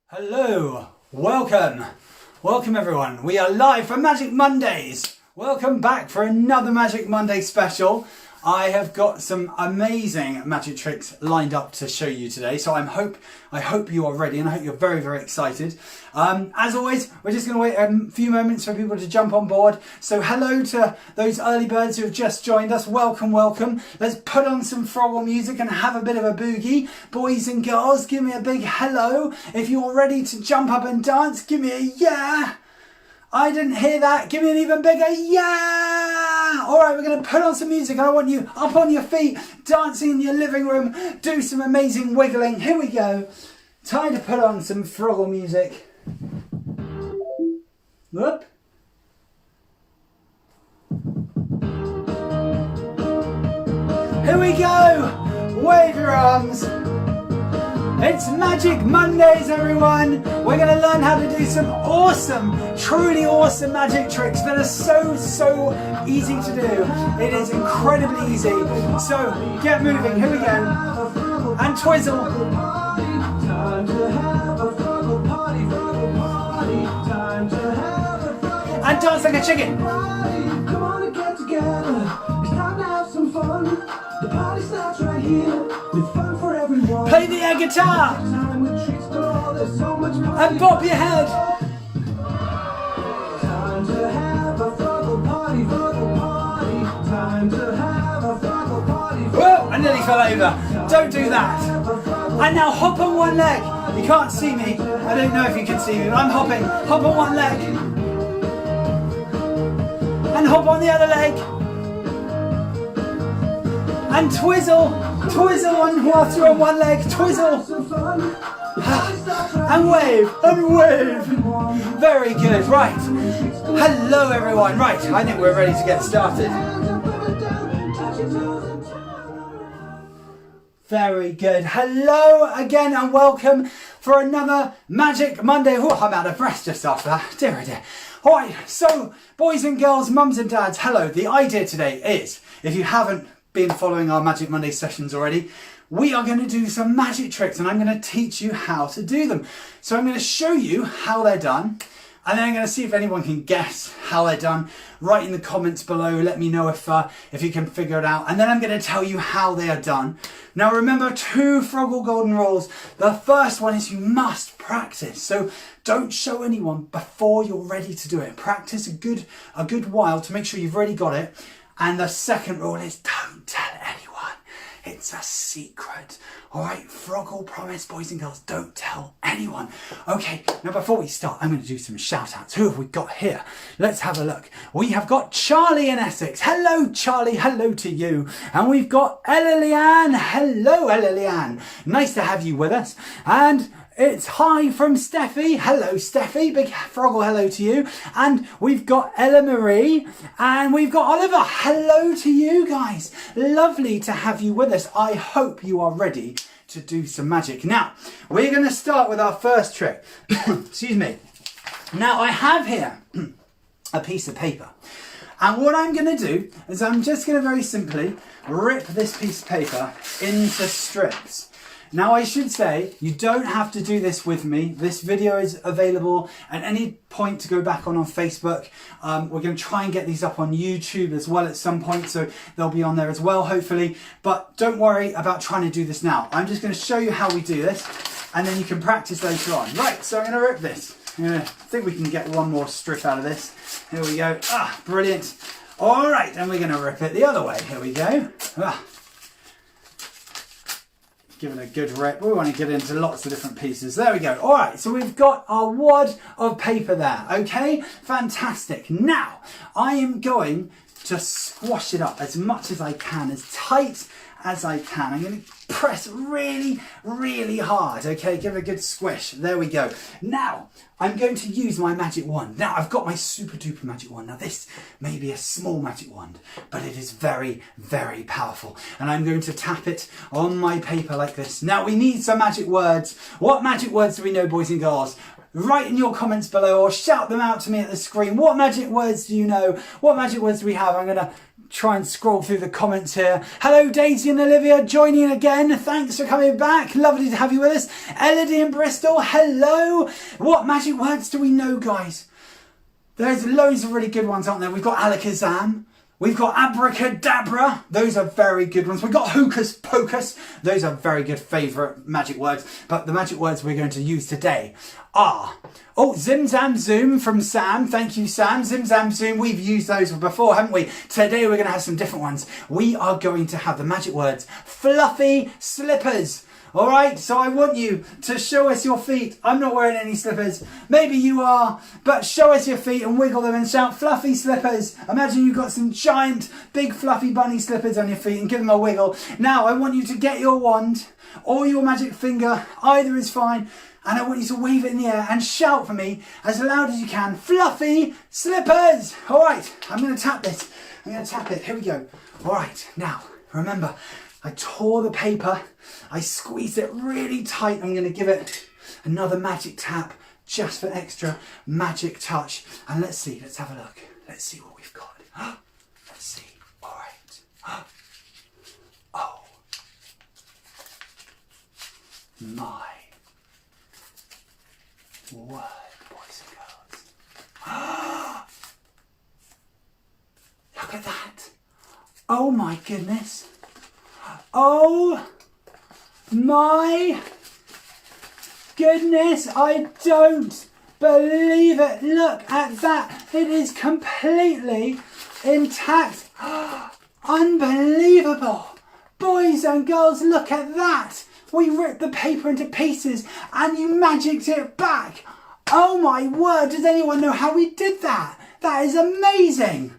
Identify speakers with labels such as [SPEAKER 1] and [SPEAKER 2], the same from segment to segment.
[SPEAKER 1] Hello, welcome everyone. We are live for Magic Mondays. Welcome back for another Magic Monday special. I have got some amazing magic tricks lined up to show you today, so I hope you are ready, and I hope you're very, very excited. As always, we're just going to wait a few moments for people to jump on board. So hello to those early birds who have just joined us. Welcome. Let's put on some Froggle music and have a bit of a boogie. Boys and girls, give me a big hello. If you're ready to jump up and dance, give me a yeah. I didn't hear that. Give me an even bigger yeah! All right, we're going to put on some music. I want you up on your feet, dancing in your living room, do some amazing wiggling. Here we go. Time to put on some Froggle music. Whoop. Here we go. Wave your arms. It's Magic Mondays, everyone! We're going to learn how to do some awesome, truly awesome magic tricks that are so easy to do. It is incredibly easy. So, get moving. Here we go. And twizzle. And dance like a chicken. The party starts right here with fun for everyone. Play the air guitar and bop your head. Time to have a Froggle party, Froggle party. Time to have a Froggle party. Whoa, I nearly fell over. Don't do that. And now hop on one leg. You can't see me. I don't know if you can see me, but I'm hopping. Hop on one leg. And hop on the other leg. And twizzle on whilst you're on one leg, twizzle. And wave. Very good, right. Hello everyone, right, I think we're ready to get started. Very good. Hello again and welcome for another Magic Monday. Oh, I'm out of breath just after that, dear oh dear. Alright, so boys and girls, mums and dads, hello. The idea today is, if you haven't been following our Magic Monday sessions already, we are going to do some magic tricks and I'm going to teach you how to do them. So I'm going to show you how they're done, and then I'm going to see if anyone can guess how they're done. Write in the comments below, let me know if you can figure it out, and then I'm going to tell you how they are done. Now remember, 2 Froggle golden rules. The first one is you must practice. So don't show anyone before you're ready to do it. Practice a good while to make sure you've already got it. And the second rule is don't tell anyone. It's a secret. All right, Froggle promise, boys and girls, don't tell anyone. Okay, now before we start, I'm going to do some shout outs. Who have we got here? Let's have a look. We have got Charlie in Essex. Hello, Charlie. Hello to you. And we've got Ella Leanne. Hello, Ella Leanne. Nice to have you with us. And it's hi from Steffi. Hello, Steffi. Big Froggle hello to you. And we've got Ella Marie and we've got Oliver. Hello to you guys. Lovely to have you with us. I hope you are ready to do some magic. Now, we're going to start with our first trick. Excuse me. Now, I have here a piece of paper. And what I'm going to do is I'm just going to very simply rip this piece of paper into strips. Now I should say, you don't have to do this with me. This video is available at any point to go back on Facebook. We're going to try and get these up on YouTube as well at some point, so they'll be on there as well, hopefully. But don't worry about trying to do this now. I'm just going to show you how we do this, and then you can practice later on. Right, so I'm going to rip this. I think we can get one more strip out of this. Here we go. Ah, brilliant. All right, and we're going to rip it the other way. Here we go. Ah. Give it a good rip. We want to get into lots of different pieces. There we go. All right, so we've got our wad of paper there. Okay, fantastic. Now, I am going to squash it up as much as I can, as tight as I can. I'm going to press really, really hard. Okay, give it a good squish. There we go. Now, I'm going to use my magic wand. Now, I've got my super duper magic wand. Now, this may be a small magic wand, but it is very, very powerful. And I'm going to tap it on my paper like this. Now, we need some magic words. What magic words do we know, boys and girls? write in your comments below or shout them out to me at the screen. What magic words do you know? What magic words do we have? I'm going to try and scroll through the comments here. Hello, Daisy and Olivia, joining again. Thanks for coming back. Lovely to have you with us. Elodie in Bristol, hello. What magic words do we know, guys? There's loads of really good ones, aren't there? We've got alakazam. We've got abracadabra. Those are very good ones. We've got hocus pocus. Those are very good favourite magic words. But the magic words we're going to use today are... Oh, Zim Zam Zoom from Sam. Thank you, Sam. Zim Zam Zoom. We've used those before, haven't we? Today we're going to have some different ones. We are going to have the magic words fluffy slippers. All right, so I want you to show us your feet. I'm not wearing any slippers. Maybe you are, but show us your feet and wiggle them and shout fluffy slippers. Imagine you've got some giant, big fluffy bunny slippers on your feet and give them a wiggle. Now, I want you to get your wand or your magic finger. Either is fine. And I want you to wave it in the air and shout for me as loud as you can, fluffy slippers. All right, I'm going to tap this. I'm going to tap it. Here we go. All right, now, remember, I tore the paper. I squeezed it really tight. I'm going to give it another magic tap just for extra magic touch. And let's see. Let's have a look. Let's see what we've got. Let's see. All right. Oh. My word, boys and girls. Look at that. Oh my goodness. Oh my goodness, I don't believe it. Look at that. It is completely intact. Unbelievable. Boys and girls, look at that. We ripped the paper into pieces and you magicked it back. Oh my word, does anyone know how we did that? That is amazing.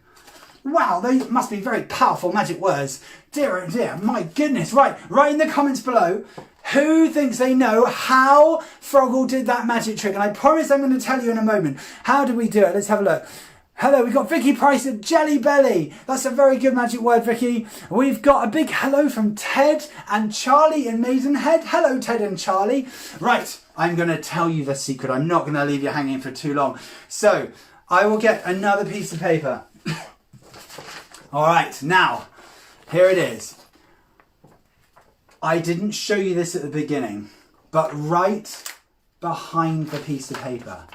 [SPEAKER 1] Wow, those must be very powerful magic words. Dear, oh dear, my goodness. Right, write in the comments below who thinks they know how Froggle did that magic trick. And I promise I'm going to tell you in a moment. How did we do it? Let's have a look. Hello, we've got Vicky Price at Jelly Belly. That's a very good magic word, Vicky. We've got a big hello from Ted and Charlie in Maidenhead. Hello, Ted and Charlie. Right, I'm going to tell you the secret. I'm not going to leave you hanging for too long. So, I will get another piece of paper. All right, now, here it is. I didn't show you this at the beginning, but right behind the piece of paper,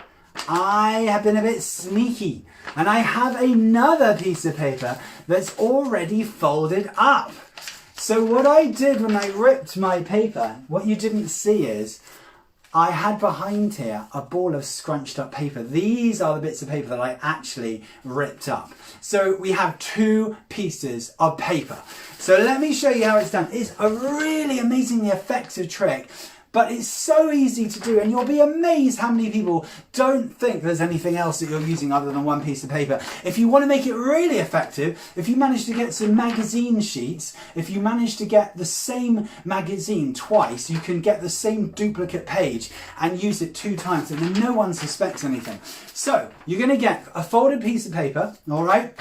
[SPEAKER 1] I have been a bit sneaky and I have another piece of paper that's already folded up. So what I did when I ripped my paper, what you didn't see is I had behind here a ball of scrunched up paper. These are the bits of paper that I actually ripped up. So we have two pieces of paper. So let me show you how it's done. It's a really amazingly effective trick, but it's so easy to do and you'll be amazed how many people don't think there's anything else that you're using other than one piece of paper. If you want to make it really effective, if you manage to get some magazine sheets, if you manage to get the same magazine twice, you can get the same duplicate page and use it 2 times and then no one suspects anything. So you're going to get a folded piece of paper, all right,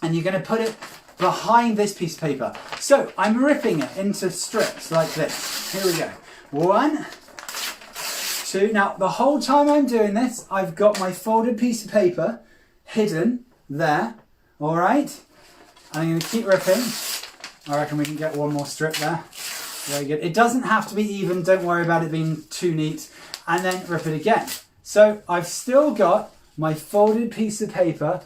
[SPEAKER 1] and you're going to put it behind this piece of paper. So I'm ripping it into strips like this. Here we go. 1, 2. Now, the whole time I'm doing this, I've got my folded piece of paper hidden there. All right. I'm going to keep ripping. I reckon we can get one more strip there. Very good. It doesn't have to be even. Don't worry about it being too neat. And then rip it again. So I've still got my folded piece of paper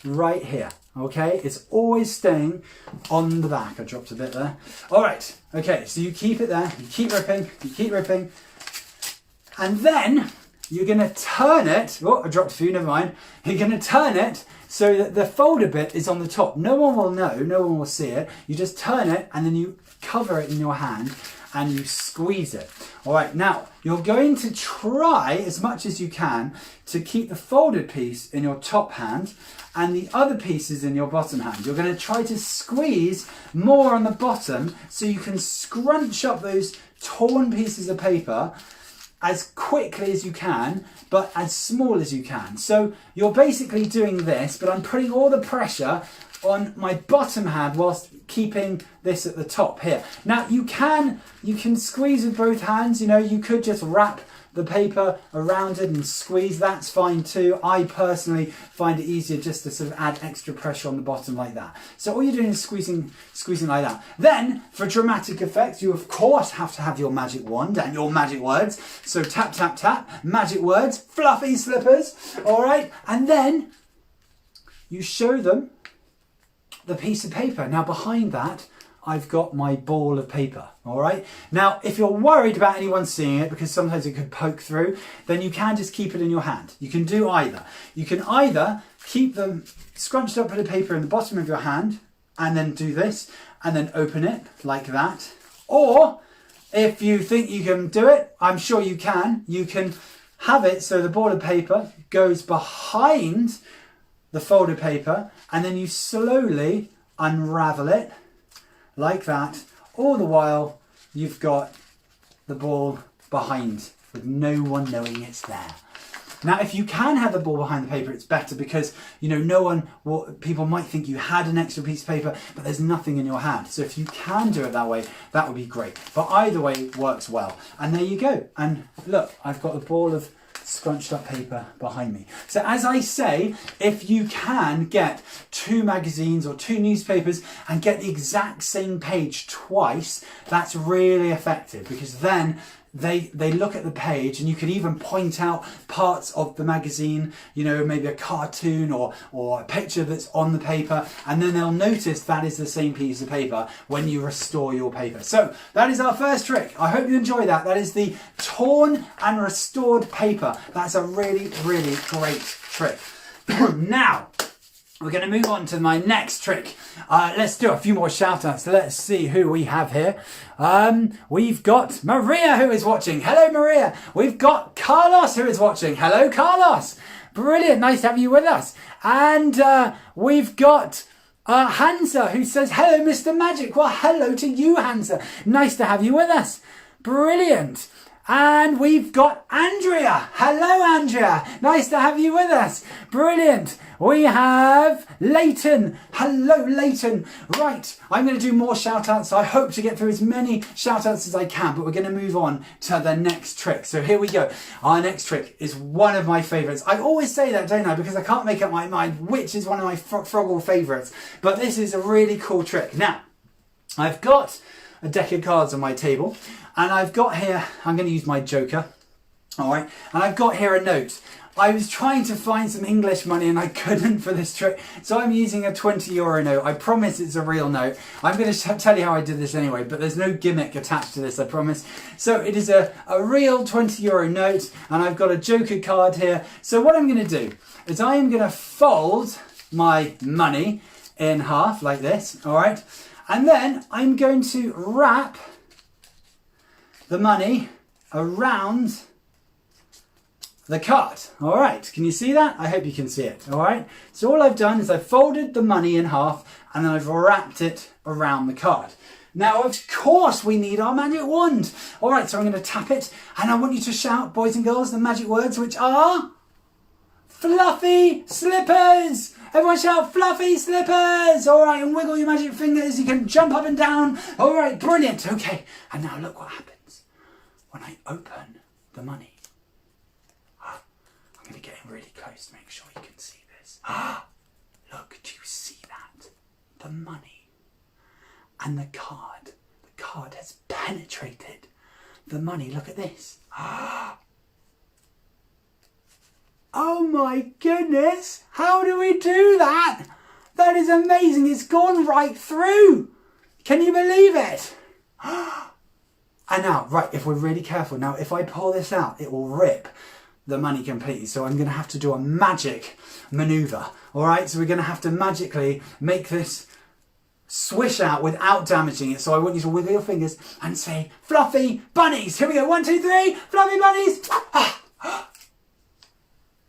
[SPEAKER 1] right here. Okay, it's always staying on the back. I dropped a bit there. All right, okay, so you keep it there, you keep ripping, and then you're going to turn it. Oh, I dropped a few, never mind. You're going to turn it so that the folded bit is on the top. No one will know, no one will see it. You just turn it and then you cover it in your hand and you squeeze it. All right, now you're going to try as much as you can to keep the folded piece in your top hand and the other pieces in your bottom hand. You're going to try to squeeze more on the bottom so you can scrunch up those torn pieces of paper as quickly as you can, but as small as you can. So you're basically doing this, but I'm putting all the pressure on my bottom hand whilst keeping this at the top here. Now you can squeeze with both hands, you know, you could just wrap the paper around it and squeeze, that's fine too. I personally find it easier just to sort of add extra pressure on the bottom like that. So all you're doing is squeezing like that. Then, for dramatic effect, you of course have to have your magic wand and your magic words. So tap, tap, tap, magic words, fluffy slippers, all right? And then you show them the piece of paper. Now behind that, I've got my ball of paper, all right? Now, if you're worried about anyone seeing it, because sometimes it could poke through, then you can just keep it in your hand. You can do either. You can either keep them scrunched up with the paper in the bottom of your hand, and then do this, and then open it like that. Or, if you think you can do it, I'm sure you can have it so the ball of paper goes behind the folded paper, and then you slowly unravel it like that. All the while you've got the ball behind with no one knowing it's there. Now, if you can have the ball behind the paper, it's better because, you know, people might think you had an extra piece of paper, but there's nothing in your hand. So if you can do it that way, that would be great. But either way works well. And there you go. And look, I've got the ball of scrunched up paper behind me. So as I say, if you can get 2 magazines or 2 newspapers and get the exact same page twice, that's really effective, because then they look at the page, and you can even point out parts of the magazine, you know, maybe a cartoon or a picture that's on the paper, and then they'll notice that is the same piece of paper when you restore your paper. So that is our first trick. I hope you enjoy that. That is the torn and restored paper. That's a really, really great trick. Now, we're going to move on to my next trick. Let's do a few more shout outs. Let's see who we have here. We've got Maria, who is watching. Hello, Maria. We've got Carlos, who is watching. Hello, Carlos. Brilliant. Nice to have you with us. And we've got Hansa, who says, hello, Mr. Magic. Well, hello to you, Hansa. Nice to have you with us. Brilliant. And we've got Andrea. Hello, Andrea. Nice to have you with us. Brilliant. We have Leighton. Hello, Leighton. Right, I'm going to do more shout-outs. I hope to get through as many shout-outs as I can, but we're going to move on to the next trick. So here we go. Our next trick is one of my favourites. I always say that, don't I? Because I can't make up my mind which is one of my Froggle favourites. But this is a really cool trick. Now, I've got a deck of cards on my table, and I've got here, I'm going to use my joker, all right, and I've got here a note. I was trying to find some English money and I couldn't for this trick, so I'm using a 20 euro note. I promise it's a real note. I'm going to tell you how I did this anyway, but there's no gimmick attached to this, I promise. So it is a real 20 euro note, and I've got a joker card here. So what I'm going to do is I am going to fold my money in half like this, all right, and then I'm going to wrap the money around the card. All right, can you see that? I hope you can see it. All right, so all I've done is I've folded the money in half and then I've wrapped it around the card. Now, of course, we need our magic wand. All right, so I'm going to tap it, and I want you to shout, boys and girls, the magic words, which are fluffy slippers. Everyone shout fluffy slippers. All right, and wiggle your magic fingers. You can jump up and down. All right, brilliant. Okay, and now look what happens when I open the money. I'm going to get in really close to make sure you can see this. Look, do you see that? The money and the card. The card has penetrated the money. Look at this. Oh my goodness. How do we do that? That is amazing. It's gone right through. Can you believe it? And now, right, if we're really careful, now if I pull this out, it will rip the money completely. So I'm going to have to do a magic maneuver. All right, so we're going to have to magically make this swish out without damaging it. So I want you to wiggle your fingers and say, fluffy bunnies. Here we go. 1, 2, 3. Fluffy bunnies.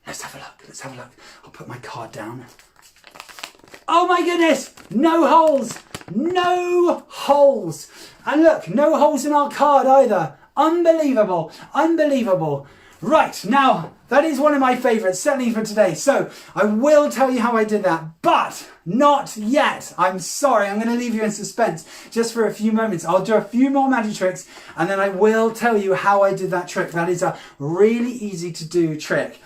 [SPEAKER 1] Let's have a look. Let's have a look. I'll put my card down. Oh my goodness. No holes. No holes. And look, no holes in our card either. Unbelievable. Unbelievable. Right, now, that is one of my favourites, certainly for today. So, I will tell you how I did that, but not yet. I'm sorry, I'm going to leave you in suspense just for a few moments. I'll do a few more magic tricks, and then I will tell you how I did that trick. That is a really easy to do trick.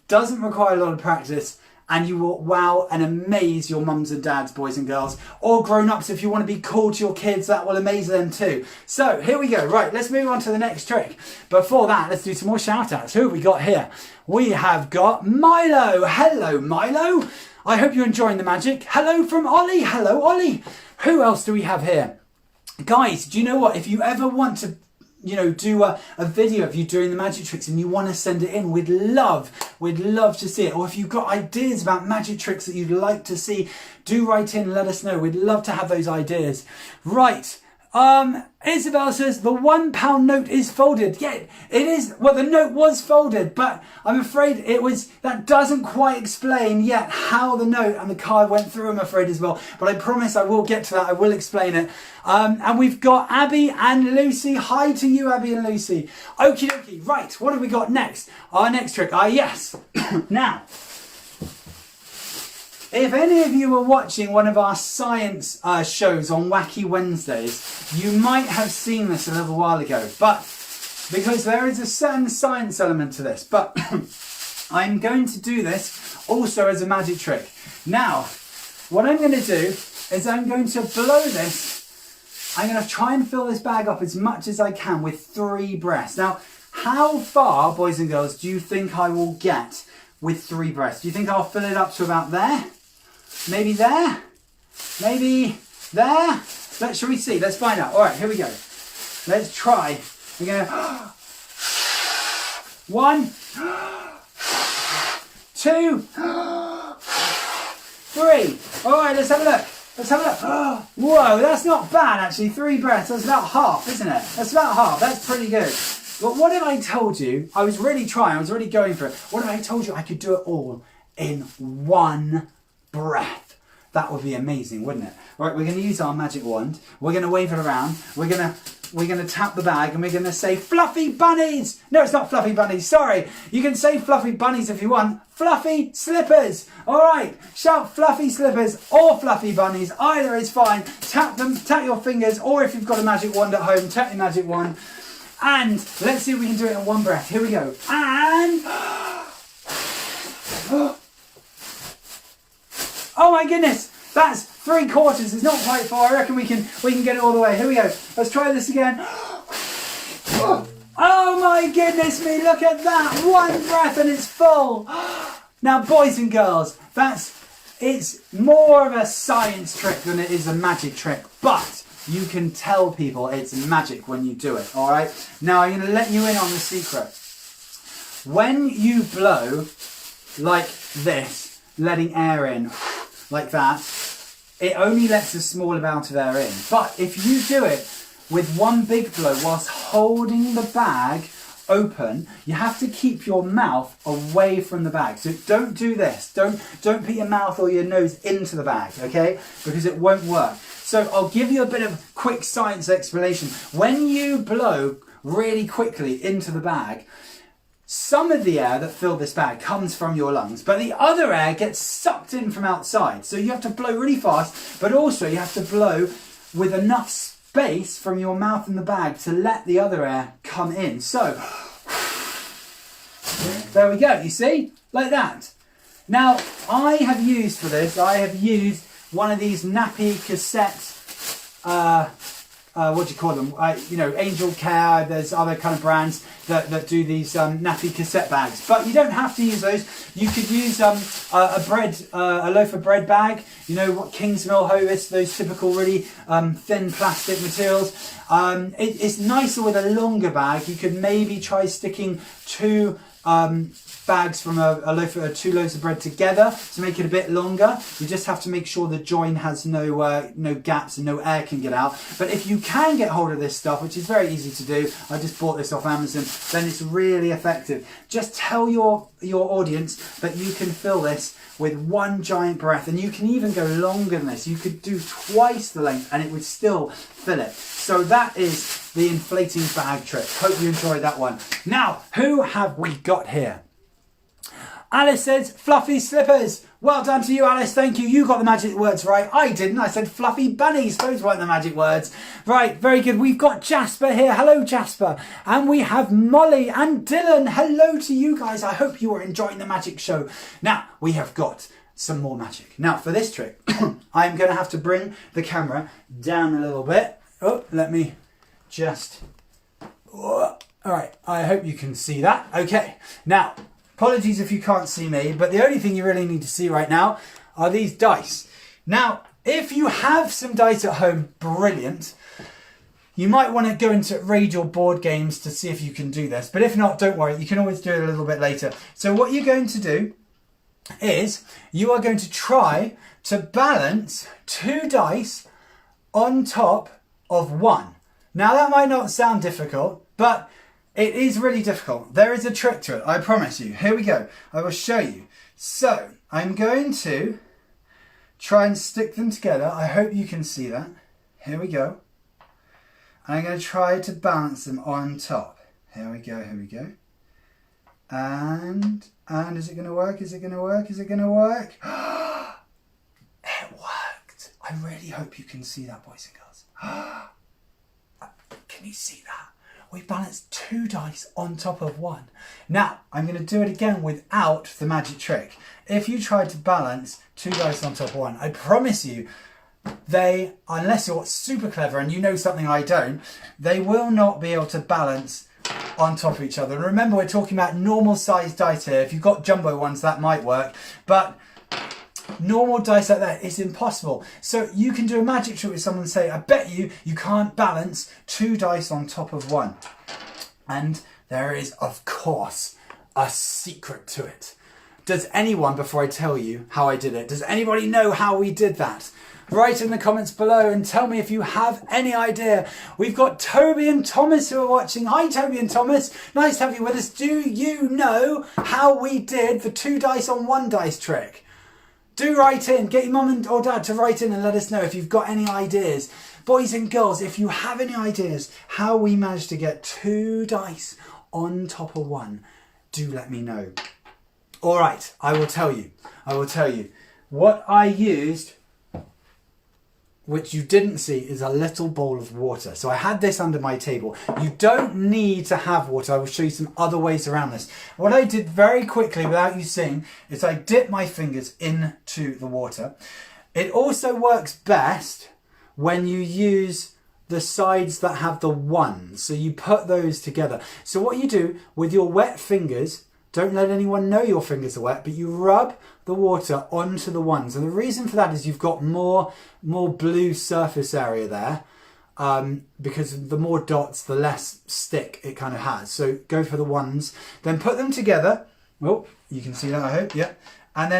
[SPEAKER 1] Doesn't require a lot of practice, and you will wow and amaze your mums and dads, boys and girls, or grown-ups. If you want to be cool to your kids, that will amaze them too. So here we go. Right, let's move on to the next trick. Before that, let's do some more shout-outs. Who have we got here? We have got Milo. Hello, Milo. I hope you're enjoying the magic. Hello from Ollie. Hello, Ollie. Who else do we have here? Guys, do you know what? If you ever want to do a video of you doing the magic tricks and you want to send it in, we'd love to see it. Or if you've got ideas about magic tricks that you'd like to see, do write in and let us know. We'd love to have those ideas. Right. Isabel says the £1 note is folded. Yeah, it is. Well, the note was folded, but I'm afraid that doesn't quite explain yet how the note and the card went through, I'm afraid, as well. But I promise I will get to that. I will explain it. And we've got Abby and Lucy. Hi to you, Abby and Lucy. Okie dokie. Right, what have we got next? Our next trick. Yes. Now, if any of you were watching one of our science shows on Wacky Wednesdays, you might have seen this a little while ago, but because there is a certain science element to this, but I'm going to do this also as a magic trick. Now, what I'm going to do is I'm going to blow this. I'm going to try and fill this bag up as much as I can with 3 breaths. Now, how far, boys and girls, do you think I will get with 3 breaths? Do you think I'll fill it up to about there? Maybe there? Maybe there? Shall we see? Let's find out. All right, here we go. Let's try. We're going to... 1, 2, 3. All right, let's have a look. Let's have a look. Whoa, that's not bad, actually. 3 breaths. That's about half, isn't it? That's about half. That's pretty good. But what if I told you... I was really trying. I was really going for it. What if I told you I could do it all in 1 breath? That would be amazing, wouldn't it? All right, we're going to use our magic wand. We're going to wave it around. We're going to tap the bag and we're going to say fluffy bunnies. No, it's not fluffy bunnies. Sorry. You can say fluffy bunnies if you want. Fluffy slippers. All right. Shout fluffy slippers or fluffy bunnies. Either is fine. Tap them. Tap your fingers. Or if you've got a magic wand at home, tap your magic wand. And let's see if we can do it in 1 breath. Here we go. And... oh my goodness, that's 3/4. It's not quite far. I reckon we can get it all the way. Here we go. Let's try this again. Oh my goodness me, look at that. 1 breath and it's full. Now, boys and girls, it's more of a science trick than it is a magic trick, but you can tell people it's magic when you do it, all right? Now, I'm going to let you in on the secret. When you blow like this, letting air in, like that, it only lets a small amount of air in. But if you do it with 1 big blow whilst holding the bag open, you have to keep your mouth away from the bag. So don't do this. Don't put your mouth or your nose into the bag, okay? Because it won't work. So I'll give you a bit of quick science explanation. When you blow really quickly into the bag, some of the air that filled this bag comes from your lungs, but the other air gets sucked in from outside. So you have to blow really fast, but also you have to blow with enough space from your mouth and the bag to let the other air come in. So, there we go, you see? Like that. Now, I have used one of these nappy cassette, what do you call them? Angel Care. There's other kind of brands that do these nappy cassette bags, but you don't have to use those. You could use a loaf of bread bag. You know what, Kingsmill, Hovis, those typical really thin plastic materials. It's nicer with a longer bag. You could maybe try sticking 2 bags from two loaves of bread together to make it a bit longer. You just have to make sure the join has no gaps and no air can get out. But if you can get hold of this stuff, which is very easy to do, I just bought this off Amazon, then it's really effective. Just tell your your audience that you can fill this with one giant breath, and you can even go longer than this. You could do twice the length and it would still fill it. So that is the inflating bag trick. Hope you enjoyed that one. Now, who have we got here? Alice says, fluffy slippers. Well done to you, Alice. Thank you. You got the magic words right. I didn't. I said fluffy bunnies. Those weren't the magic words. Right, very good. We've got Jasper here. Hello, Jasper. And we have Molly and Dylan. Hello to you guys. I hope you are enjoying the magic show. Now, we have got some more magic. Now, for this trick, I'm going to have to bring the camera down a little bit. Oh, let me just... Oh, all right, I hope you can see that. Okay, now... Apologies if you can't see me, but the only thing you really need to see right now are these dice. Now, if you have some dice at home, brilliant. You might want to go into raid your board games to see if you can do this. But if not, don't worry, you can always do it a little bit later. So what you're going to do is you are going to try to balance 2 dice on top of 1. Now, that might not sound difficult, but... it is really difficult. There is a trick to it, I promise you. Here we go. I will show you. So, I'm going to try and stick them together. I hope you can see that. Here we go. And I'm going to try to balance them on top. Here we go, here we go. And is it going to work? Is it going to work? Is it going to work? It worked. I really hope you can see that, boys and girls. Can you see that? We balanced 2 dice on top of 1. Now, I'm going to do it again without the magic trick. If you try to balance 2 dice on top of 1, I promise you, they, unless you're super clever and you know something I don't, they will not be able to balance on top of each other. And remember, we're talking about normal sized dice here. If you've got jumbo ones, that might work. But normal dice like that is impossible. So you can do a magic trick with someone and say, I bet you can't balance 2 dice on top of 1. And there is, of course, a secret to it. Does anyone, before I tell you how I did it, does anybody know how we did that? Write in the comments below and tell me if you have any idea. We've got Toby and Thomas who are watching. Hi, Toby and Thomas. Nice to have you with us. Do you know how we did the 2 dice on 1 dice trick? Do write in. Get your mum or dad to write in and let us know if you've got any ideas. Boys and girls, if you have any ideas how we managed to get 2 dice on top of 1, do let me know. All right, I will tell you. What I used, which you didn't see, is a little bowl of water. So I had this under my table. You don't need to have water. I will show you some other ways around this. What I did very quickly without you seeing is I dipped my fingers into the water. It also works best when you use the sides that have the ones. So you put those together. So what you do with your wet fingers, don't let anyone know your fingers are wet, but you rub the water onto the ones. And the reason for that is you've got more blue surface area there, because the more dots, the less stick it kind of has. So go for the ones, then put them together. Oh, you can see that, I hope, yeah. And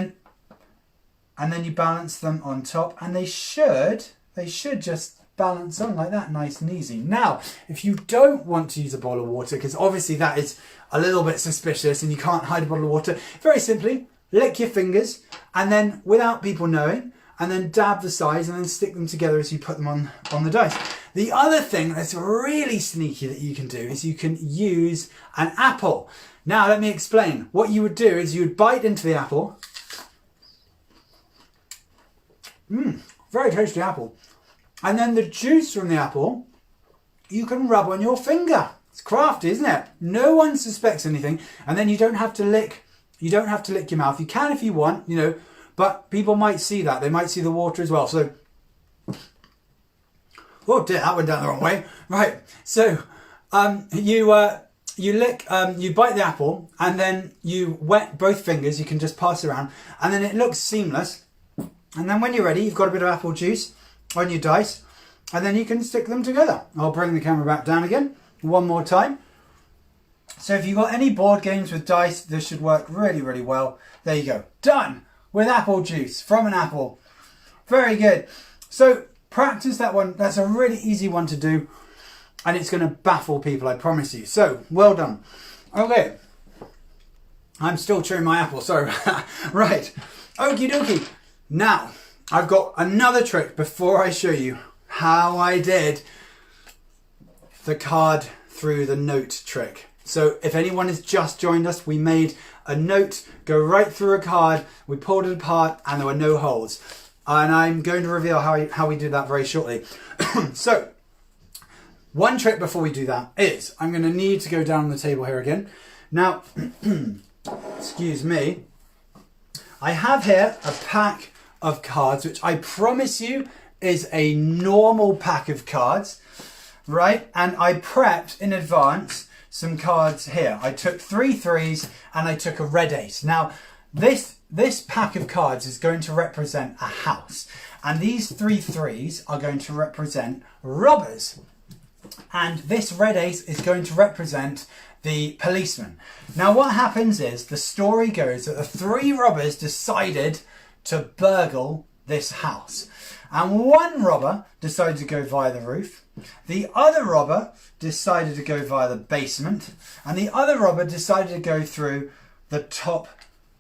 [SPEAKER 1] then you balance them on top, and they should just balance on like that, nice and easy. Now, if you don't want to use a bowl of water, because obviously that is a little bit suspicious and you can't hide a bottle of water, very simply, lick your fingers and then, without people knowing, and then dab the sides and then stick them together as you put them on the dice. The other thing that's really sneaky that you can do is you can use an apple. Now, let me explain. What you would do is you would bite into the apple. Very tasty apple. And then the juice from the apple, you can rub on your finger. It's crafty, isn't it? No one suspects anything. And then you don't have to lick your mouth. You can if you want, you know, but people might see that. They might see the water as well. So, oh dear, that went down the wrong way. Right. So, you bite the apple and then you wet both fingers. You can just pass it around and then it looks seamless. And then when you're ready, you've got a bit of apple juice on your dice, and then you can stick them together. I'll bring the camera back down again one more time. So if you've got any board games with dice, this should work really, really well. There you go. Done with apple juice from an apple. Very good. So practice that one. That's a really easy one to do, and it's going to baffle people, I promise you. So well done. Okay. I'm still chewing my apple, sorry about that. Right, okie dokie. Now, I've got another trick before I show you how I did the card through the note trick. So if anyone has just joined us, we made a note go right through a card, we pulled it apart and there were no holes. And I'm going to reveal how we do that very shortly. So, one trick before we do that is, I'm going to need to go down on the table here again. Now, excuse me, I have here a pack of cards, which I promise you is a normal pack of cards, right? And I prepped in advance some cards here. I took 3 threes and I took a red ace. Now, this pack of cards is going to represent a house. And these 3 threes are going to represent robbers. And this red ace is going to represent the policeman. Now what happens is, the story goes that the 3 robbers decided to burgle this house. And one robber decided to go via the roof. The other robber decided to go via the basement. And the other robber decided to go through the top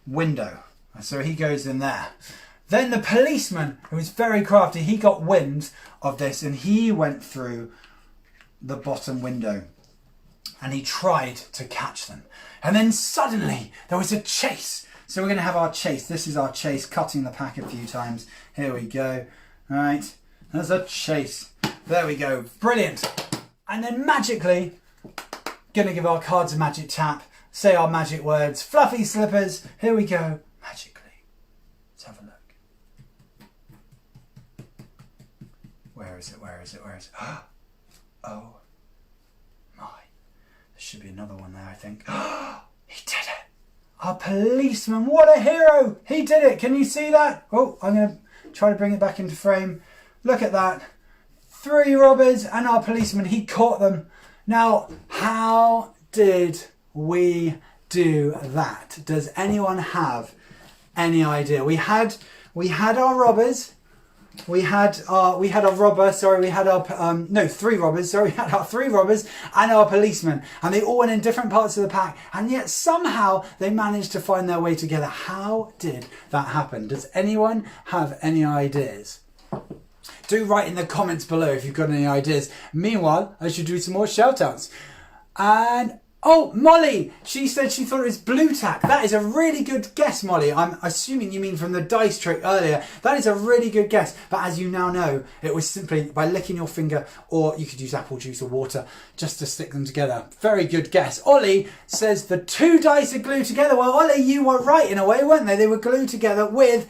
[SPEAKER 1] window. So he goes in there. Then the policeman, who was very crafty, he got wind of this and he went through the bottom window and he tried to catch them. And then suddenly there was a chase. So we're going to have our chase. This is our chase, cutting the pack a few times. Here we go. All right, there's a chase. There we go. Brilliant. And then magically, going to give our cards a magic tap. Say our magic words. Fluffy slippers. Here we go. Magically. Let's have a look. Where is it? Where is it? Where is it? Oh my. There should be another one there, I think. He did it. Our policeman. What a hero. He did it. Can you see that? Oh, I'm going to try to bring it back into frame. Look at that. 3 robbers and our policeman. He caught them. Now, how did we do that? Does anyone have any idea? We had our robbers. We had our robber. Sorry, we had our 3 robbers. Sorry, we had our 3 robbers and our policeman, and they all went in different parts of the pack, and yet somehow they managed to find their way together. How did that happen? Does anyone have any ideas? Do write in the comments below if you've got any ideas. Meanwhile, I should do some more shout outs. And oh, Molly, she said she thought it was blue tack. That is a really good guess, Molly. I'm assuming you mean from the dice trick earlier. That is a really good guess. But as you now know, it was simply by licking your finger, or you could use apple juice or water just to stick them together. Very good guess. Ollie says the 2 dice are glued together. Well, Ollie, you were right in a way, weren't they? They were glued together with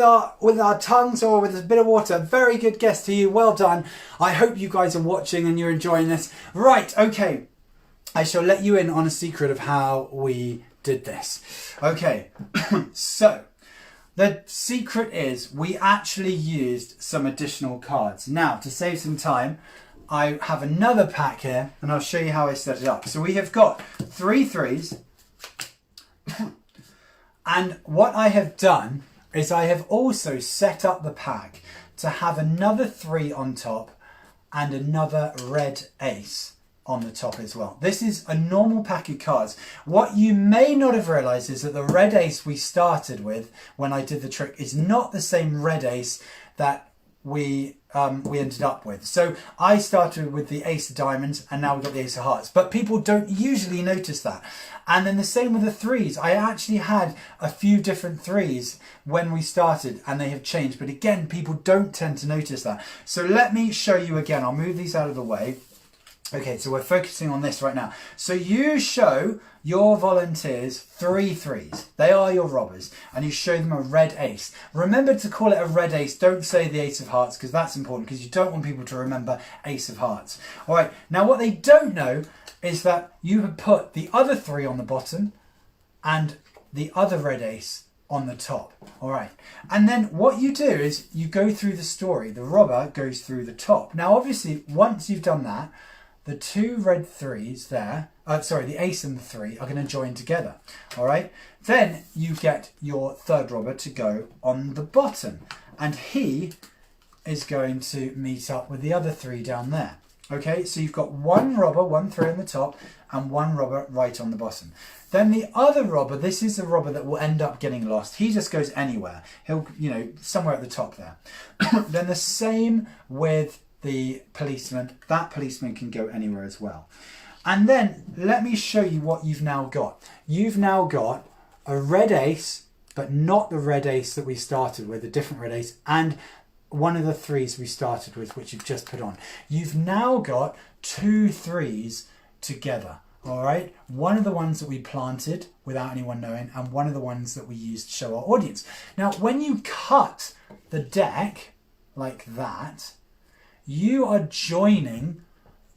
[SPEAKER 1] our tongues or with a bit of water. Very good guess to you. Well done. I hope you guys are watching and you're enjoying this. Right, okay. I shall let you in on a secret of how we did this. Okay, so the secret is we actually used some additional cards. Now, to save some time, I have another pack here and I'll show you how I set it up. So we have got 3 threes. And what I have done is I have also set up the pack to have another 3 on top and another red ace on the top as well. This is a normal pack of cards. What you may not have realised is that the red ace we started with when I did the trick is not the same red ace that we ended up with. So I started with the ace of diamonds and now we've got the ace of hearts. But people don't usually notice that. And then the same with the 3s. I actually had a few different 3s when we started and they have changed. But again, people don't tend to notice that. So let me show you again. I'll move these out of the way. Okay, so we're focusing on this right now. So you show your volunteers 3 threes. They are your robbers. And you show them a red ace. Remember to call it a red ace. Don't say the ace of hearts because that's important because you don't want people to remember ace of hearts. All right, now what they don't know is that you have put the other 3 on the bottom and the other red ace on the top. All right. And then what you do is you go through the story. The robber goes through the top. Now, obviously, once you've done that, the 2 red 3s there, the ace and the 3 are going to join together. All right. Then you get your 3rd robber to go on the bottom and he is going to meet up with the other 3 down there. Okay, so you've got one robber, 1 3 on the top, and one robber right on the bottom. Then the other robber, this is the robber that will end up getting lost. He just goes anywhere. He'll, you know, somewhere at the top there. Then the same with the policeman. That policeman can go anywhere as well. And then let me show you what you've now got. You've now got a red ace, but not the red ace that we started with, a different red ace, and one of the 3s we started with, which you've just put on. You've now got 2 3s together. All right, one of the ones that we planted without anyone knowing, and one of the ones that we used to show our audience. Now, when you cut the deck like that, you are joining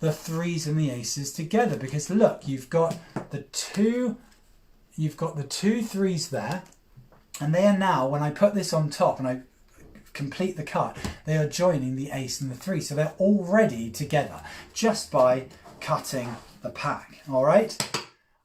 [SPEAKER 1] the 3s and the aces together, because look, you've got the two 3s there, and they are now, when I put this on top and I complete the cut, they are joining the ace and the 3, so they're already together just by cutting the pack. All right,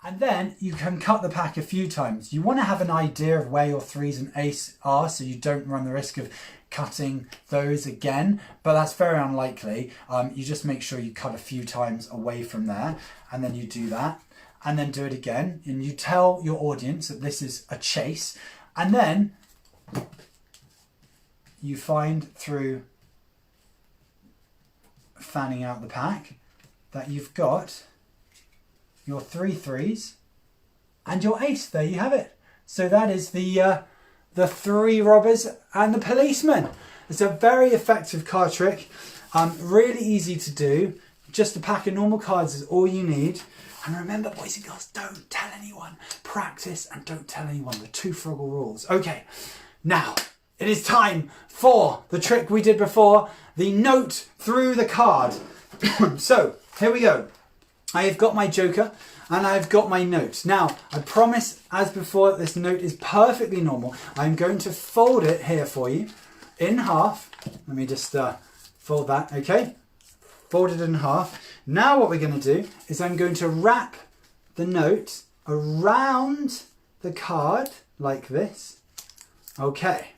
[SPEAKER 1] and then you can cut the pack a few times. You want to have an idea of where your 3s and ace are, so you don't run the risk of cutting those again, but that's very unlikely. You just make sure you cut a few times away from there, and then you do that, and then do it again, and you tell your audience that this is a chase, and then you find through fanning out the pack that you've got your 3 3s and your ace. There you have it. So that is the 3 robbers and the policeman. It's a very effective card trick, really easy to do. Just a pack of normal cards is all you need. And remember, boys and girls, don't tell anyone. Practice and don't tell anyone. The 2 Froggle rules. Okay, now it is time for the trick we did before, the note through the card. So here we go. I have got my joker and I've got my note. Now, I promise, as before, this note is perfectly normal. I'm going to fold it here for you in half. Let me just fold that, okay? Fold it in half. Now what we're going to do is I'm going to wrap the note around the card like this. Okay.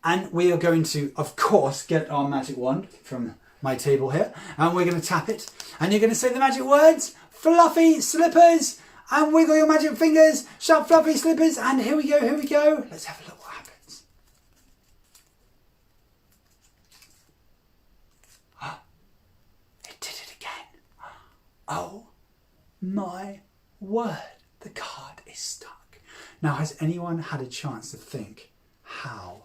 [SPEAKER 1] And we are going to, of course, get our magic wand from my table here, and we're going to tap it, and you're going to say the magic words, fluffy slippers, and wiggle your magic fingers, sharp fluffy slippers, and here we go, here we go. Let's have a look what happens. It did it again. Oh my word, the card is stuck. Now, has anyone had a chance to think how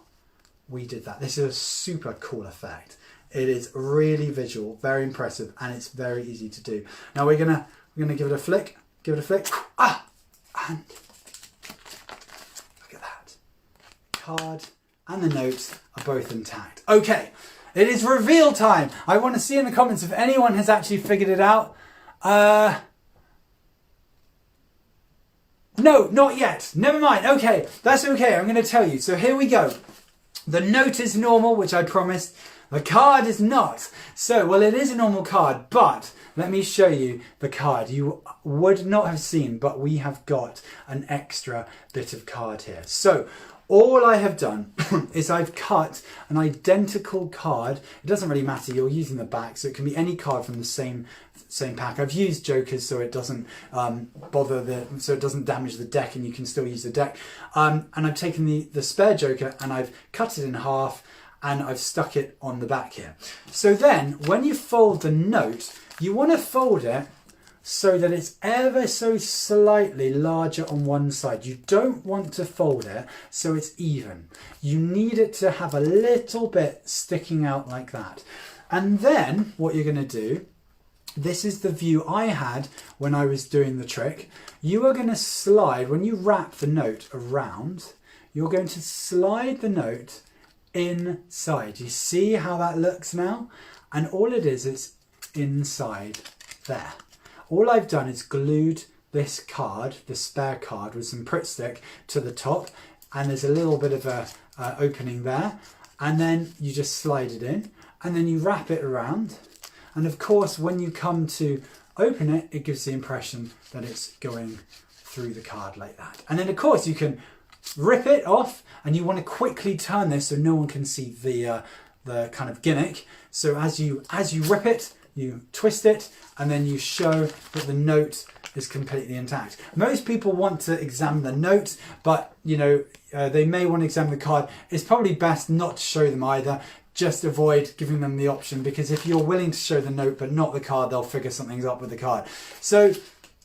[SPEAKER 1] we did that? This is a super cool effect. It is really visual, very impressive, and it's very easy to do. Now we're gonna give it a flick, and look at that. Card and the notes are both intact. Okay, it is reveal time. I want to see in the comments if anyone has actually figured it out. No, not yet. Never mind. Okay, that's okay. I'm going to tell you. So here we go. The note is normal, which I promised. The card is not. So, well, it is a normal card, but let me show you the card. You would not have seen, but we have got an extra bit of card here. So, all I have done is I've cut an identical card. It doesn't really matter. You're using the back, so it can be any card from the same pack. I've used jokers so it doesn't so it doesn't damage the deck, and you can still use the deck. And I've taken the spare joker and I've cut it in half, and I've stuck it on the back here. So then when you fold the note, you want to fold it so that it's ever so slightly larger on one side. You don't want to fold it so it's even. You need it to have a little bit sticking out like that. And then what you're going to do, this is the view I had when I was doing the trick. You are going to slide, when you wrap the note around, you're going to slide the note inside. You see how that looks now? And all it is, it's inside there. All I've done is glued this card, the spare card, with some Pritt stick to the top, and there's a little bit of a opening there, and then you just slide it in, and then you wrap it around, and of course when you come to open it, it gives the impression that it's going through the card like that. And then of course you can rip it off, and you want to quickly turn this so no one can see the kind of gimmick. So as you rip it, you twist it, and then you show that the note is completely intact. Most people want to examine the note, but you know, they may want to examine the card. It's probably best not to show them either. Just avoid giving them the option, because if you're willing to show the note but not the card, they'll figure something's up with the card. So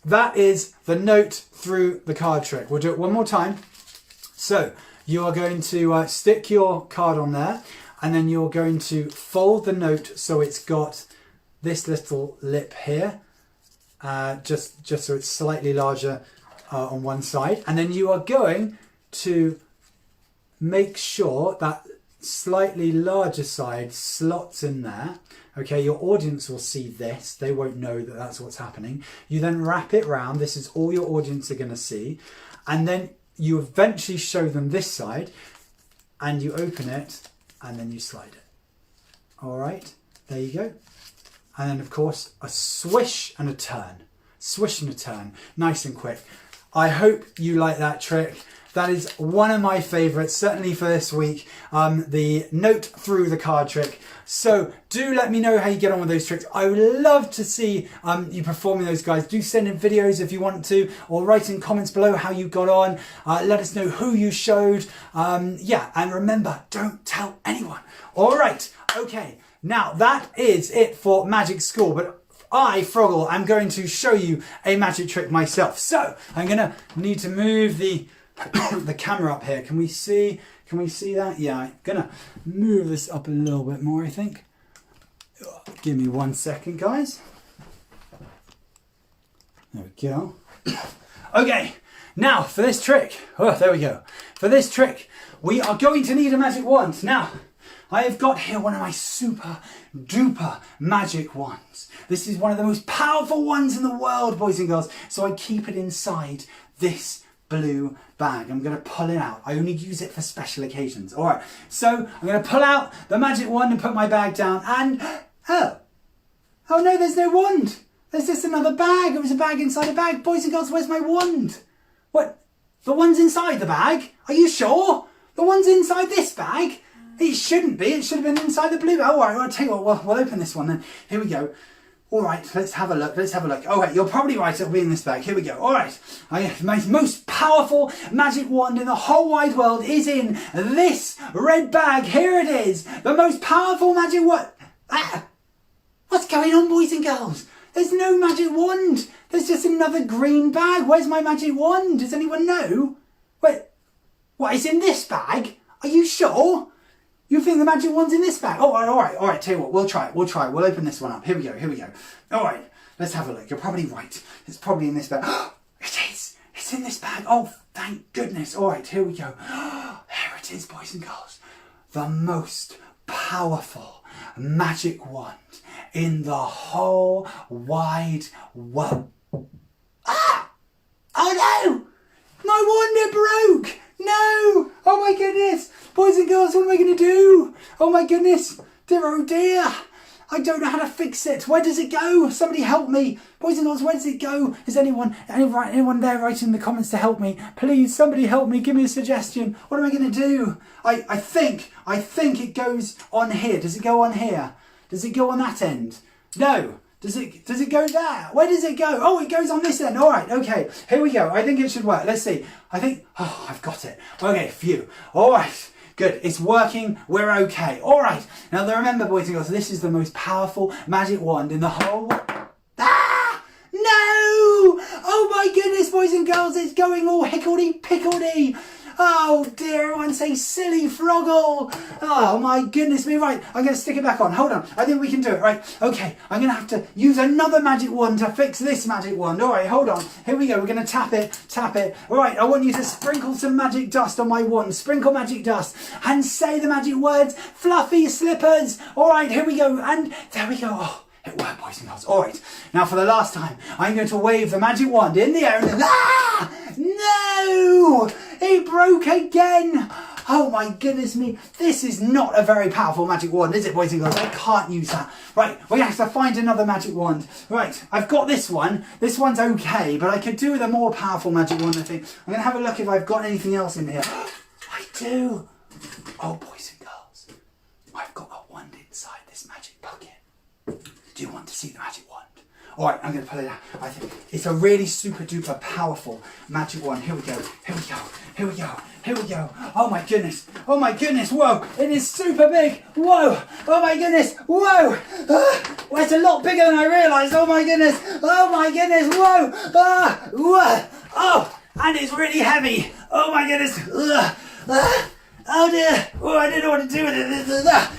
[SPEAKER 1] that is the note through the card trick. We'll do it one more time. So you are going to stick your card on there, and then you're going to fold the note so it's got this little lip here, just so it's slightly larger on one side. And then you are going to make sure that slightly larger side slots in there. Okay, your audience will see this. They won't know that that's what's happening. You then wrap it round. This is all your audience are going to see. And then you eventually show them this side, and you open it, and then you slide it. All right, there you go. And then, of course, a swish and a turn. Swish and a turn. Nice and quick. I hope you like that trick. That is one of my favourites, certainly for this week, the note through the card trick. So do let me know how you get on with those tricks. I would love to see you performing those, guys. Do send in videos if you want to, or write in comments below how you got on. Let us know who you showed. Yeah, and remember, don't tell anyone. All right, okay. Now that is it for Magic School, but I, Froggle, am going to show you a magic trick myself. So I'm gonna need to move the camera up here. Can we see that? Yeah, I'm gonna move this up a little bit more, I think. Give me 1 second, guys. There we go. Okay, now for this trick. Oh, there we go. For this trick, we are going to need a magic wand. Now, I have got here one of my super duper magic wands. This is one of the most powerful ones in the world, boys and girls. So I keep it inside this blue bag. I'm going to pull it out. I only use it for special occasions. All right, so I'm going to pull out the magic wand and put my bag down, and oh no, there's no wand. There's just another bag. It was a bag inside a bag. Boys and girls, where's my wand? What? The wand's inside the bag? Are you sure? The wand's inside this bag? It shouldn't be. It should have been inside the blue bag. All right, I'll tell you what, we'll open this one then. Here we go. All right, let's have a look. Let's have a look. All right, you're probably right. It'll be in this bag. Here we go. All right. My most powerful magic wand in the whole wide world is in this red bag. Here it is. The most powerful magic wand. Ah! What's going on, boys and girls? There's no magic wand. There's just another green bag. Where's my magic wand? Does anyone know? Wait, what is in this bag? Are you sure? You think the magic wand's in this bag? Oh, all right. Tell you what, we'll try it. We'll open this one up. Here we go. All right, let's have a look. You're probably right. It's probably in this bag. It is. It's in this bag. Oh, thank goodness. All right, here we go. Here it is, boys and girls. The most powerful magic wand in the whole wide world. Ah! Oh no! My wand broke! No! Oh my goodness! Boys and girls, what am I going to do? Oh my goodness! Dear oh dear! I don't know how to fix it. Where does it go? Somebody help me. Boys and girls, where does it go? Is anyone there writing in the comments to help me? Please, somebody help me. Give me a suggestion. What am I going to do? I think it goes on here. Does it go on here? Does it go on that end? No. Does it go there? Where does it go? Oh, it goes on this end. All right, okay. Here we go. I think it should work. Let's see. Oh, I've got it. Okay, phew. All right. Good, it's working, we're okay. All right, now remember, boys and girls, this is the most powerful magic wand in the whole world. Ah! No! Oh my goodness, boys and girls, it's going all hickledy-pickledy. Oh dear, everyone say silly Froggle. Oh my goodness me. Right, I'm going to stick it back on. Hold on, I think we can do it. Right, okay, I'm going to have to use another magic wand to fix this magic wand. All right, hold on. Here we go. We're going to tap it. All right, I want you to sprinkle some magic dust on my wand. Sprinkle magic dust and say the magic words, fluffy slippers. All right, here we go. And there we go. Oh, it worked, boys and girls. All right, now for the last time, I'm going to wave the magic wand in the air and ah! No! It broke again! Oh my goodness me. This is not a very powerful magic wand, is it, boys and girls? I can't use that. Right, we're going to have to find another magic wand. Right, I've got this one. This one's okay, but I could do with a more powerful magic wand, I think. I'm going to have a look if I've got anything else in here. I do. Oh, boys and girls, I've got a wand inside this magic bucket. Do you want to see the magic wand? All right, I'm going to pull it out. I think it's a really super duper powerful magic wand. Here we go. Here we go. Here we go. Here we go. Oh my goodness. Oh my goodness. Whoa. It is super big. Whoa. Oh my goodness. Whoa. Well, it's a lot bigger than I realised. Oh my goodness. Oh my goodness. Whoa. Whoa. Oh, and it's really heavy. Oh my goodness. Oh dear. Oh, I don't know what to do with it.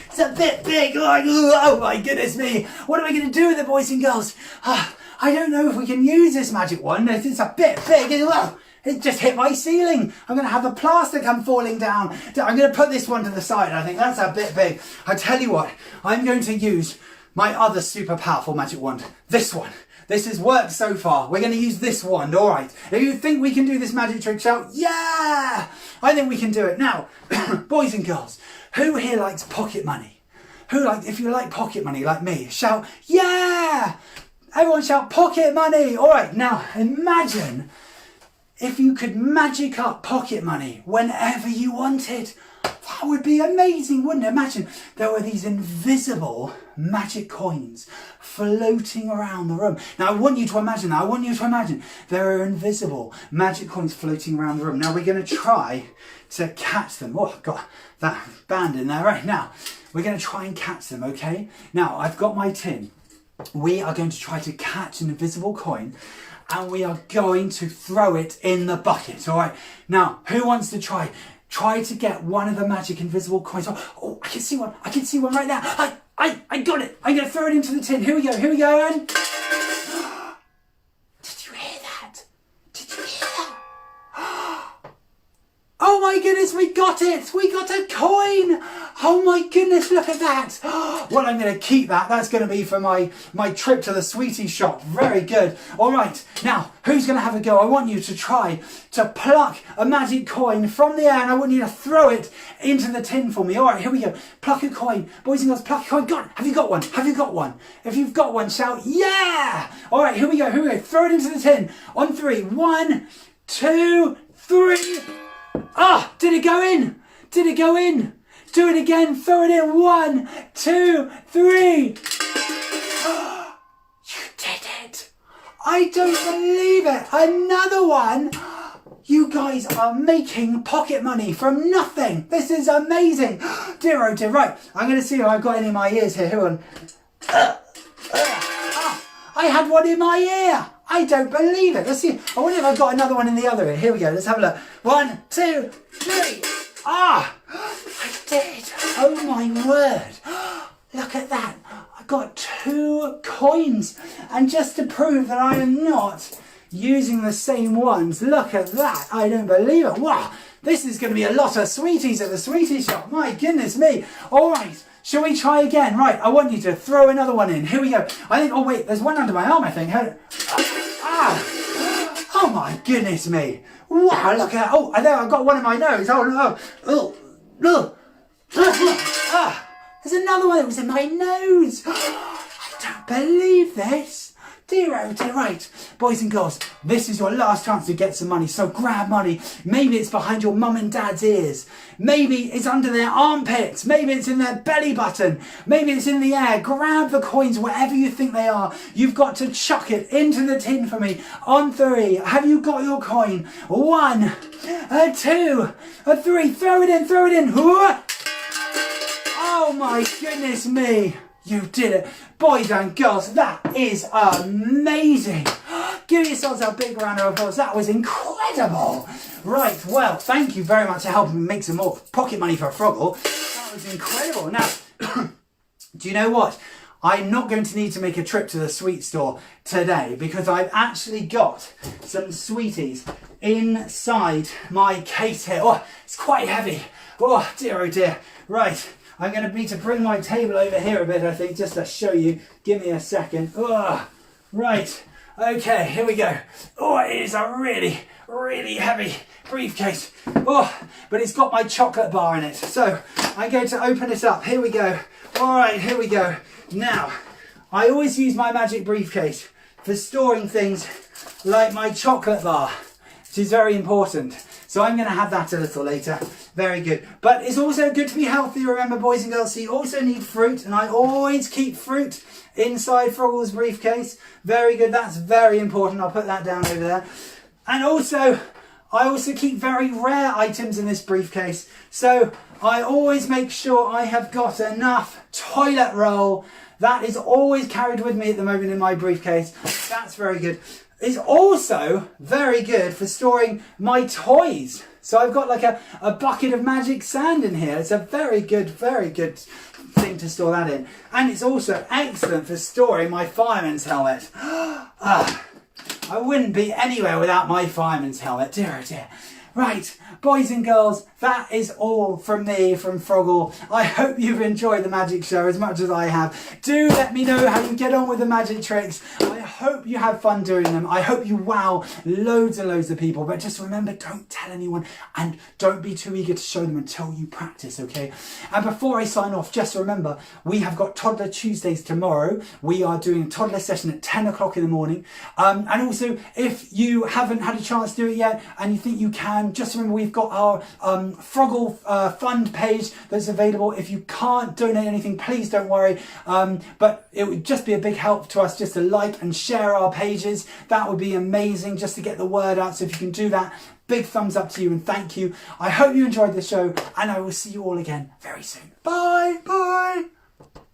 [SPEAKER 1] It's a bit big. Oh my goodness me. What am I going to do with it, boys and girls? I don't know if we can use this magic wand. It's a bit big. It just hit my ceiling. I'm going to have the plaster come falling down. I'm going to put this one to the side. I think that's a bit big. I tell you what, I'm going to use my other super powerful magic wand. This one. This has worked so far. We're going to use this wand, all right. If you think we can do this magic trick, shout, yeah! I think we can do it. Now, boys and girls, who here likes pocket money? If you like pocket money like me, shout, yeah! Everyone shout, pocket money! All right, now imagine if you could magic up pocket money whenever you wanted. That would be amazing, wouldn't it? Imagine there were these invisible magic coins floating around the room. Now, I want you to imagine there are invisible magic coins floating around the room. Now, we're going to try to catch them. Oh, I've got that band in there right now. We're going to try and catch them, okay? Now, I've got my tin. We are going to try to catch an invisible coin and we are going to throw it in the bucket, all right? Now, who wants to try? Try to get one of the magic invisible coins. Oh, I can see one. I can see one right now. I got it. I'm going to throw it into the tin. Here we go. Here we go. And did you hear that? Did you hear that? Oh my goodness, we got it. We got a coin. Oh my goodness, look at that. Well, I'm going to keep that. That's going to be for my trip to the sweetie shop. Very good. All right. Now, who's going to have a go? I want you to try to pluck a magic coin from the air and I want you to throw it into the tin for me. All right, here we go. Pluck a coin. Boys and girls, pluck a coin. Go on. Have you got one? Have you got one? If you've got one, shout, yeah. All right, here we go. Here we go. Throw it into the tin. On 3. 1, 2, 3. Did it go in? Did it go in? Do it again. Throw it in. 1, 2, 3. You did it. I don't believe it. Another one. You guys are making pocket money from nothing. This is amazing. Dear oh dear. Right. I'm going to see if I've got any in my ears here. Hold on. I had one in my ear. I don't believe it. Let's see. I wonder if I've got another one in the other ear. Here we go. Let's have a look. 1, 2, 3. I did. Oh my word. Look at that. I got 2 coins. And just to prove that I am not using the same ones, look at that. I don't believe it. Wow. This is going to be a lot of sweeties at the sweetie shop. My goodness me. All right. Shall we try again? Right, I want you to throw another one in. Here we go. I think, oh wait, there's one under my arm, I think. Oh my goodness me. Wow, look at that. Oh, I think I've got one in my nose. There's another one that was in my nose. I don't believe this. Dear oh dear. Right, boys and girls, this is your last chance to get some money, so grab money. Maybe it's behind your mum and dad's ears. Maybe it's under their armpits. Maybe it's in their belly button. Maybe it's in the air. Grab the coins wherever you think they are. You've got to chuck it into the tin for me. On 3, have you got your coin? 1, 2, 3, throw it in, throw it in. Oh my goodness me. You did it. Boys and girls, that is amazing. Give yourselves a big round of applause. That was incredible. Right, well, thank you very much for helping me make some more pocket money for Froggle. That was incredible. Now, do you know what? I'm not going to need to make a trip to the sweet store today because I've actually got some sweeties inside my case here. Oh, it's quite heavy. Oh dear. Right. I'm going to need to bring my table over here a bit, I think, just to show you. Give me a second. Oh, right. Okay, here we go. Oh, it is a really, really heavy briefcase. Oh, but it's got my chocolate bar in it. So I'm going to open it up. Here we go. All right, here we go. Now, I always use my magic briefcase for storing things like my chocolate bar, which is very important. So I'm going to have that a little later. Very good. But it's also good to be healthy, remember, boys and girls. So you also need fruit, and I always keep fruit inside Froggle's briefcase. Very good, that's very important. I'll put that down over there. And also, I also keep very rare items in this briefcase. So I always make sure I have got enough toilet roll. That is always carried with me at the moment in my briefcase. That's very good. It's also very good for storing my toys. So I've got like a bucket of magic sand in here. It's a very good thing to store that in. And it's also excellent for storing my fireman's helmet. I wouldn't be anywhere without my fireman's helmet, dear oh dear. Right, boys and girls, that is all from me, from Froggle. I hope you've enjoyed the magic show as much as I have. Do let me know how you get on with the magic tricks. I hope you have fun doing them. I hope you wow loads and loads of people. But just remember, don't tell anyone and don't be too eager to show them until you practice, okay? And before I sign off, just remember, we have got Toddler Tuesdays tomorrow. We are doing a toddler session at 10 o'clock in the morning. And also, if you haven't had a chance to do it yet and you think you can, just remember we've got our Froggle fund page that's available. If you can't donate anything, please don't worry. But it would just be a big help to us just to like and share our pages. That would be amazing just to get the word out. So if you can do that, big thumbs up to you and thank you. I hope you enjoyed the show and I will see you all again very soon. Bye. Bye.